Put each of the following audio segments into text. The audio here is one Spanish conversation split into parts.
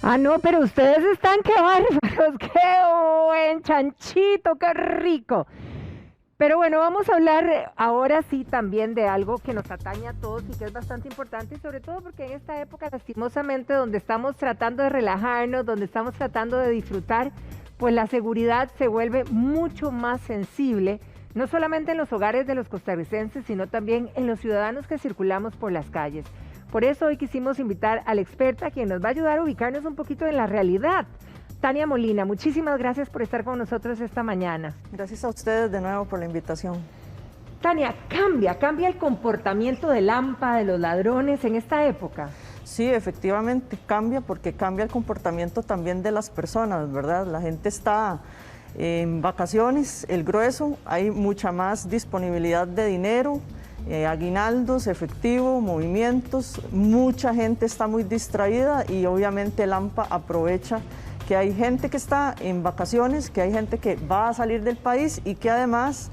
Ah, no, pero ustedes están, qué bárbaros, qué buen chanchito, qué rico. Pero bueno, vamos a hablar ahora sí también de algo que nos atañe a todos y que es bastante importante, y sobre todo porque en esta época, lastimosamente, donde estamos tratando de relajarnos, donde estamos tratando de disfrutar, pues la seguridad se vuelve mucho más sensible, no solamente en los hogares de los costarricenses, sino también en los ciudadanos que circulamos por las calles. Por eso hoy quisimos invitar a la experta, quien nos va a ayudar a ubicarnos un poquito en la realidad. Tania Molina, muchísimas gracias por estar con nosotros esta mañana. Gracias a ustedes de nuevo por la invitación. Tania, cambia el comportamiento del AMPA, de los ladrones en esta época. Sí, efectivamente cambia porque cambia el comportamiento también de las personas, ¿verdad? La gente está en vacaciones, el grueso, hay mucha más disponibilidad de dinero, aguinaldos, efectivo, movimientos, mucha gente está muy distraída y obviamente el AMPA aprovecha que hay gente que está en vacaciones, que hay gente que va a salir del país y que además,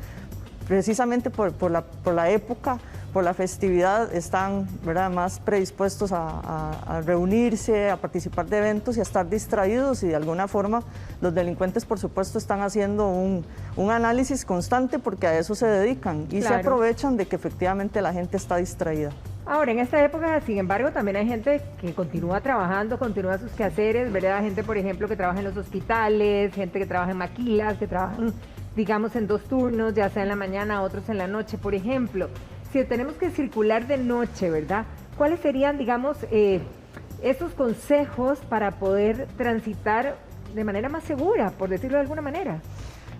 precisamente por la época, por la festividad, están, ¿verdad?, más predispuestos a reunirse, a participar de eventos y a estar distraídos, y de alguna forma los delincuentes, por supuesto, están haciendo un análisis constante porque a eso se dedican y se aprovechan de que efectivamente la gente está distraída. Ahora, en esta época, sin embargo, también hay gente que continúa trabajando, continúa sus quehaceres, ¿verdad? Gente, por ejemplo, que trabaja en los hospitales, gente que trabaja en maquilas, que trabajan, digamos, en 2 turnos, ya sea en la mañana, otros en la noche, por ejemplo. Si tenemos que circular de noche, ¿verdad? ¿Cuáles serían, digamos, esos consejos para poder transitar de manera más segura, por decirlo de alguna manera?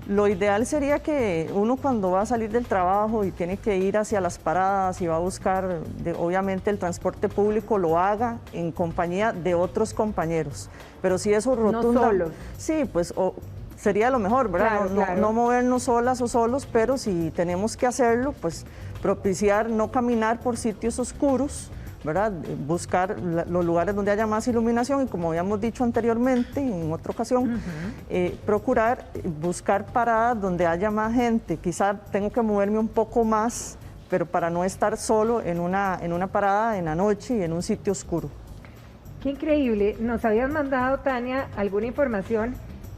Lo ideal sería que uno, cuando va a salir del trabajo y tiene que ir hacia las paradas y va a buscar, obviamente, el transporte público, lo haga en compañía de otros compañeros. Pero si eso rotunda... No solos. Sí, pues sería lo mejor, ¿verdad? No movernos solas o solos, pero si tenemos que hacerlo, pues propiciar no caminar por sitios oscuros, ¿verdad? Buscar los lugares donde haya más iluminación y, como habíamos dicho anteriormente en otra ocasión, procurar buscar paradas donde haya más gente. Quizá tengo que moverme un poco más, pero para no estar solo en una parada en la noche y en un sitio oscuro. Qué increíble. Nos habías mandado, Tania, alguna información,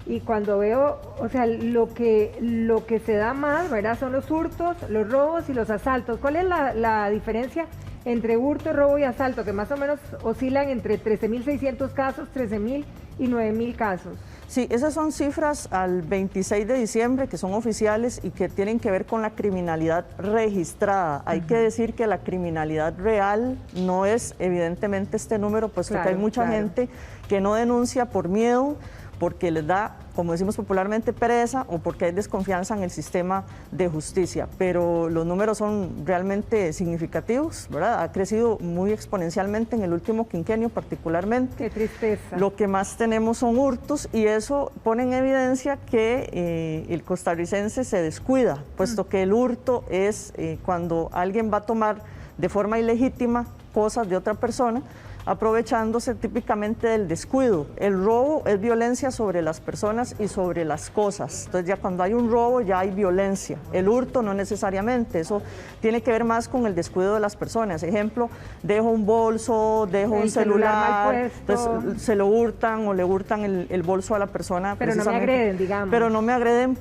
y cuando veo, o sea, lo que se da más, ¿verdad?, son los hurtos, los robos y los asaltos. ¿Cuál es la diferencia entre hurto, robo y asalto, que más o menos oscilan entre 13.600 casos, 13.000 y 9.000 casos? Sí, esas son cifras al 26 de diciembre que son oficiales y que tienen que ver con la criminalidad registrada. Hay que decir que la criminalidad real no es evidentemente este número, puesto que hay mucha gente que no denuncia por miedo, porque les da, como decimos popularmente, pereza, o porque hay desconfianza en el sistema de justicia. Pero los números son realmente significativos, ¿verdad? Ha crecido muy exponencialmente en el último quinquenio particularmente. Qué tristeza. Lo que más tenemos son hurtos, y eso pone en evidencia que el costarricense se descuida, puesto que el hurto es cuando alguien va a tomar de forma ilegítima cosas de otra persona, aprovechándose típicamente del descuido. El robo es violencia sobre las personas y sobre las cosas. Entonces, ya cuando hay un robo ya hay violencia. El hurto no necesariamente, eso tiene que ver más con el descuido de las personas. Ejemplo, dejo un bolso, dejo un celular, entonces se lo hurtan o le hurtan el bolso a la persona. Pero no me agreden, digamos. Pero no me agreden,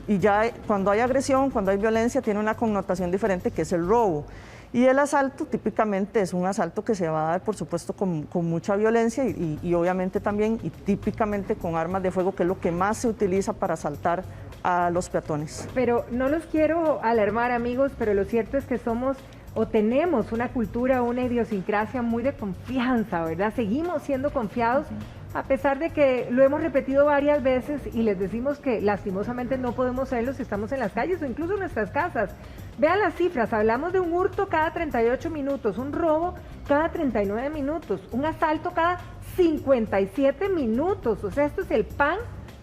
y ya cuando hay agresión, cuando hay violencia, tiene una connotación diferente, que es el robo. Y el asalto típicamente es un asalto que se va a dar, por supuesto, con mucha violencia y obviamente también y típicamente con armas de fuego, que es lo que más se utiliza para asaltar a los peatones. Pero no los quiero alarmar, amigos, pero lo cierto es que somos o tenemos una cultura, una idiosincrasia muy de confianza, ¿verdad? Seguimos siendo confiados, a pesar de que lo hemos repetido varias veces y les decimos que lastimosamente no podemos serlo si estamos en las calles o incluso en nuestras casas. Vean las cifras, hablamos de un hurto cada 38 minutos, un robo cada 39 minutos, un asalto cada 57 minutos. O sea, esto es el pan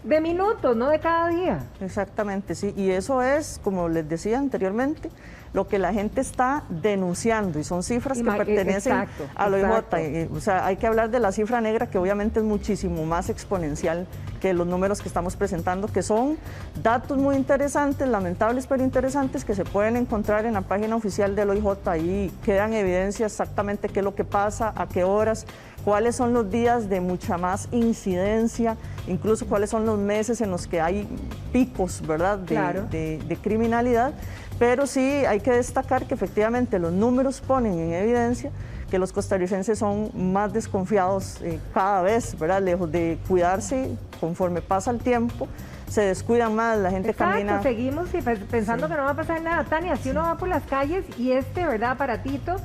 de minutos, no de cada día. Exactamente, sí. Y eso es, como les decía anteriormente, lo que la gente está denunciando y son cifras que pertenecen al OIJ. O sea, hay que hablar de la cifra negra, que obviamente es muchísimo más exponencial que los números que estamos presentando, que son datos muy interesantes, lamentables pero interesantes, que se pueden encontrar en la página oficial del OIJ. Ahí quedan evidencia exactamente qué es lo que pasa, a qué horas, cuáles son los días de mucha más incidencia, incluso cuáles son los meses en los que hay picos, ¿verdad?, de criminalidad. Pero sí hay que destacar que efectivamente los números ponen en evidencia que los costarricenses son más desconfiados cada vez, ¿verdad?, lejos de cuidarse conforme pasa el tiempo, se descuidan más, la gente camina. Seguimos pensando que no va a pasar nada. Tania, si uno va por las calles y ¿verdad?, aparatito,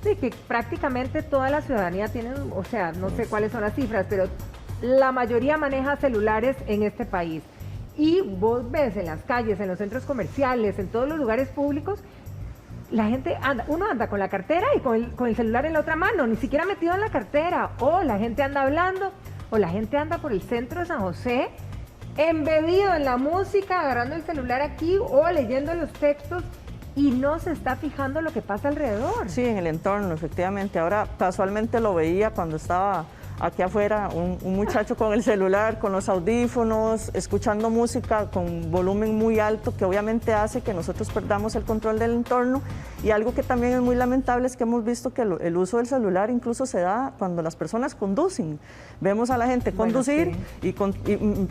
de que prácticamente toda la ciudadanía tiene, o sea, no sé cuáles son las cifras, pero la mayoría maneja celulares en este país. Y vos ves en las calles, en los centros comerciales, en todos los lugares públicos, la gente anda, uno anda con la cartera y con el celular en la otra mano, ni siquiera metido en la cartera, o la gente anda hablando, o la gente anda por el centro de San José, embebido en la música, agarrando el celular aquí, o leyendo los textos, y no se está fijando lo que pasa alrededor. Sí, en el entorno, efectivamente. Ahora, casualmente lo veía cuando estaba aquí afuera, un muchacho con el celular, con los audífonos, escuchando música con volumen muy alto, que obviamente hace que nosotros perdamos el control del entorno. Y algo que también es muy lamentable es que hemos visto que el uso del celular incluso se da cuando las personas conducen. Vemos a la gente conducir, y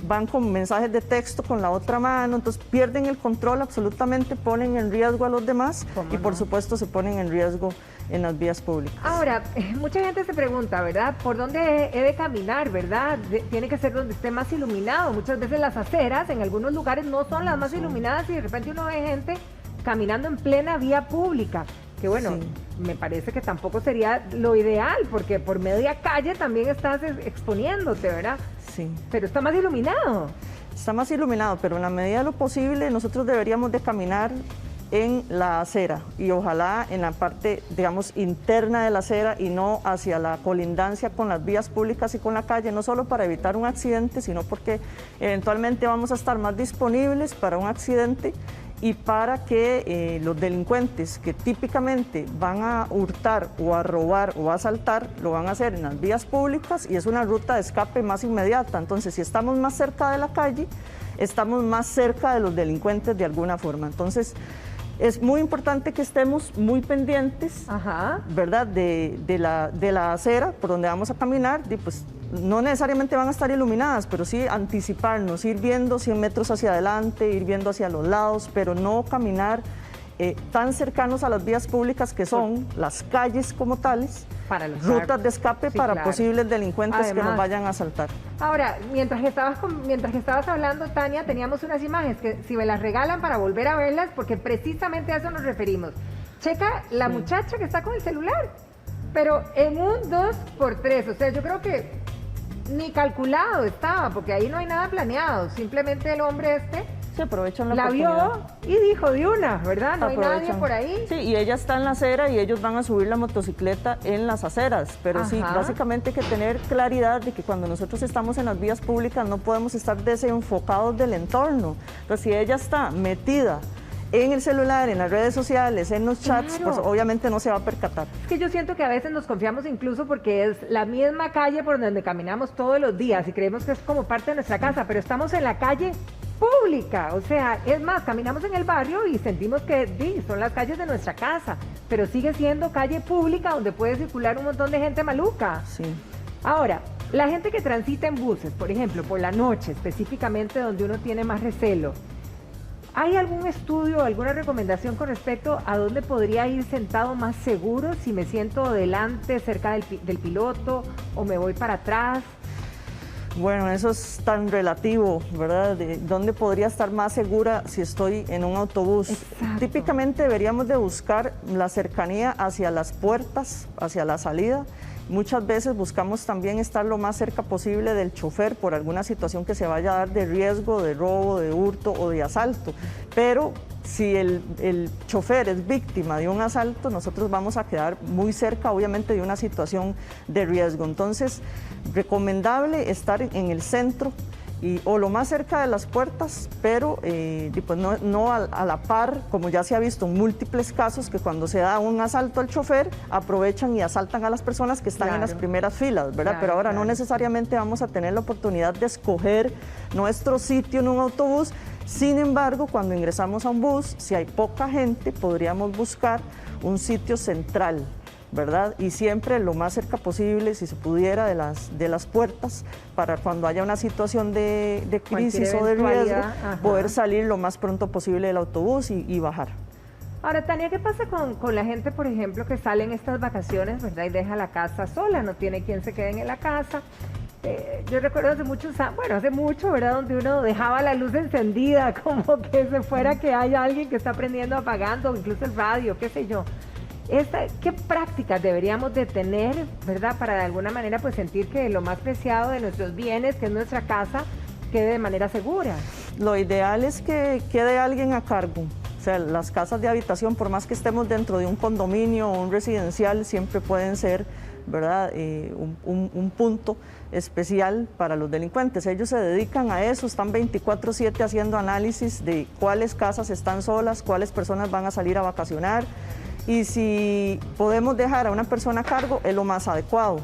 van con mensajes de texto con la otra mano, entonces pierden el control absolutamente, ponen en riesgo a los demás y por supuesto se ponen en riesgo en las vías públicas. Ahora, mucha gente se pregunta, ¿verdad?, ¿por dónde he de caminar, verdad? Tiene que ser donde esté más iluminado. Muchas veces las aceras en algunos lugares no son las más iluminadas y de repente uno ve gente caminando en plena vía pública, que bueno, me parece que tampoco sería lo ideal, porque por media calle también estás exponiéndote, ¿verdad? Sí. Pero está más iluminado. Está más iluminado, pero en la medida de lo posible nosotros deberíamos de caminar en la acera y ojalá en la parte, digamos, interna de la acera y no hacia la colindancia con las vías públicas y con la calle, no solo para evitar un accidente, sino porque eventualmente vamos a estar más disponibles para un accidente y para que los delincuentes que típicamente van a hurtar o a robar o a asaltar, lo van a hacer en las vías públicas y es una ruta de escape más inmediata. Entonces, si estamos más cerca de la calle, estamos más cerca de los delincuentes de alguna forma. Entonces, es muy importante que estemos muy pendientes, ¿verdad?, de la acera por donde vamos a caminar. Y pues no necesariamente van a estar iluminadas, pero sí anticiparnos, ir viendo 100 metros hacia adelante, ir viendo hacia los lados, pero no caminar tan cercanos a las vías públicas que son las calles como tales, para los rutas de escape para posibles delincuentes que nos vayan a asaltar. Ahora, mientras que estabas hablando, Tania, teníamos unas imágenes que si me las regalan para volver a verlas, porque precisamente a eso nos referimos. Checa la muchacha que está con el celular, pero en un 2x3, o sea, yo creo que ni calculado estaba, porque ahí no hay nada planeado, simplemente el hombre se aprovechan la vio y dijo de una, ¿verdad? No hay nadie por ahí. Sí, y ella está en la acera y ellos van a subir la motocicleta en las aceras, pero sí, básicamente hay que tener claridad de que cuando nosotros estamos en las vías públicas no podemos estar desenfocados del entorno. Entonces, si ella está metida en el celular, en las redes sociales, en los chats, pues obviamente no se va a percatar. Es que yo siento que a veces nos confiamos incluso porque es la misma calle por donde caminamos todos los días y creemos que es como parte de nuestra casa, pero estamos en la calle pública, o sea, es más, caminamos en el barrio y sentimos que son las calles de nuestra casa, pero sigue siendo calle pública donde puede circular un montón de gente maluca. Sí. Ahora, la gente que transita en buses, por ejemplo, por la noche, específicamente donde uno tiene más recelo, ¿hay algún estudio, alguna recomendación con respecto a dónde podría ir sentado más seguro si me siento delante, cerca del piloto, o me voy para atrás? Bueno, eso es tan relativo, ¿verdad? ¿De dónde podría estar más segura si estoy en un autobús? Exacto. Típicamente deberíamos de buscar la cercanía hacia las puertas, hacia la salida. Muchas veces buscamos también estar lo más cerca posible del chofer por alguna situación que se vaya a dar de riesgo, de robo, de hurto o de asalto. Pero si el chofer es víctima de un asalto, nosotros vamos a quedar muy cerca, obviamente, de una situación de riesgo. Entonces, recomendable estar en el centro o lo más cerca de las puertas, pero pues no a la par, como ya se ha visto en múltiples casos, que cuando se da un asalto al chofer, aprovechan y asaltan a las personas que están en las primeras filas, ¿verdad? Pero ahora no necesariamente vamos a tener la oportunidad de escoger nuestro sitio en un autobús. Sin embargo, cuando ingresamos a un bus, si hay poca gente, podríamos buscar un sitio central, ¿verdad? Y siempre lo más cerca posible, si se pudiera, de las puertas, para cuando haya una situación de crisis o de riesgo, poder salir lo más pronto posible del autobús y bajar. Ahora, Tania, ¿qué pasa con la gente, por ejemplo, que sale en estas vacaciones, ¿verdad? Y deja la casa sola, no tiene quien se quede en la casa? Yo recuerdo hace mucho, ¿verdad? Donde uno dejaba la luz encendida, como que se fuera que haya alguien que está prendiendo, apagando, incluso el radio, qué sé yo. ¿Qué prácticas deberíamos de tener, ¿verdad? Para de alguna manera pues sentir que lo más preciado de nuestros bienes, que es nuestra casa, quede de manera segura. Lo ideal es que quede alguien a cargo. O sea, las casas de habitación, por más que estemos dentro de un condominio o un residencial, siempre pueden ser, ¿verdad? Un punto especial para los delincuentes. Ellos se dedican a eso, están 24/7 haciendo análisis de cuáles casas están solas, cuáles personas van a salir a vacacionar, y si podemos dejar a una persona a cargo es lo más adecuado.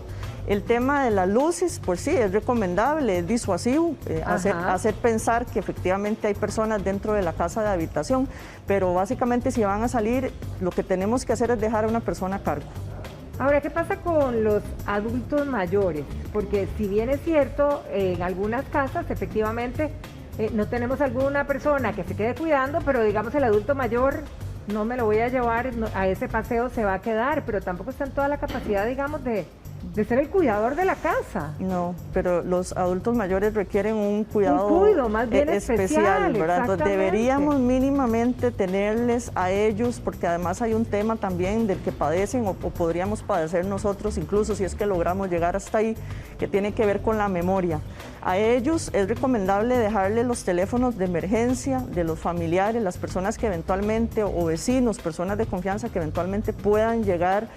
El tema de las luces, pues sí, es recomendable, es disuasivo, hacer pensar que efectivamente hay personas dentro de la casa de habitación, pero básicamente si van a salir, lo que tenemos que hacer es dejar a una persona a cargo. Ahora, ¿qué pasa con los adultos mayores? Porque si bien es cierto, en algunas casas efectivamente no tenemos alguna persona que se quede cuidando, pero digamos el adulto mayor no me lo voy a llevar a ese paseo, se va a quedar, pero tampoco está en toda la capacidad, digamos, de ser el cuidador de la casa. No, pero los adultos mayores requieren un cuidado más bien especial, ¿verdad? Entonces deberíamos mínimamente tenerles a ellos, porque además hay un tema también del que padecen o podríamos padecer nosotros, incluso si es que logramos llegar hasta ahí, que tiene que ver con la memoria. A ellos es recomendable dejarles los teléfonos de emergencia de los familiares, las personas que eventualmente, o vecinos, personas de confianza que eventualmente puedan llegar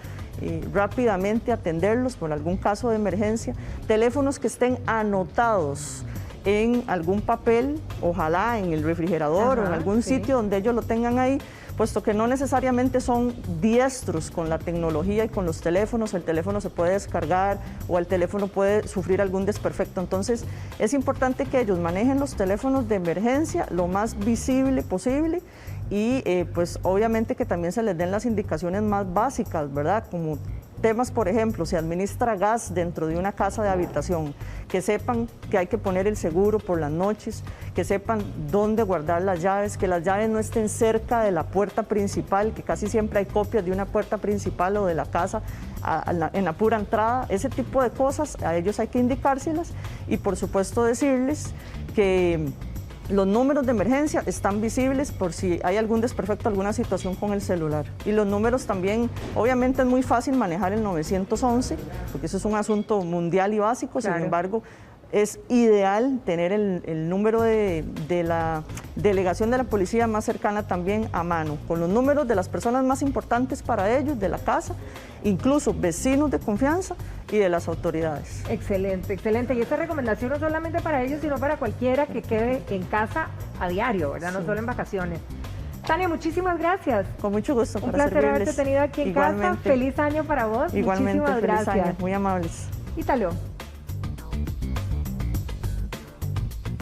rápidamente atenderlos por algún caso de emergencia, teléfonos que estén anotados en algún papel, ojalá en el refrigerador o en algún sitio donde ellos lo tengan ahí, puesto que no necesariamente son diestros con la tecnología y con los teléfonos, el teléfono se puede descargar o el teléfono puede sufrir algún desperfecto, entonces es importante que ellos manejen los teléfonos de emergencia lo más visible posible y pues obviamente que también se les den las indicaciones más básicas, ¿verdad? Como temas, por ejemplo, se administra gas dentro de una casa de habitación, que sepan que hay que poner el seguro por las noches, que sepan dónde guardar las llaves, que las llaves no estén cerca de la puerta principal, que casi siempre hay copias de una puerta principal o de la casa en la pura entrada, ese tipo de cosas a ellos hay que indicárselas y por supuesto decirles que los números de emergencia están visibles por si hay algún desperfecto, alguna situación con el celular. Y los números también, obviamente es muy fácil manejar el 911, porque eso es un asunto mundial y básico, sin embargo, es ideal tener el número de la delegación de la policía más cercana también a mano, con los números de las personas más importantes para ellos, de la casa, incluso vecinos de confianza y de las autoridades. Excelente, excelente. Y esta recomendación no solamente para ellos, sino para cualquiera que quede en casa a diario, ¿verdad? No solo en vacaciones. Tania, muchísimas gracias. Con mucho gusto. Un placer haberte tenido aquí en casa. Feliz año para vos. Igualmente, muchísimas feliz gracias. año. Muy amables. Ítalo.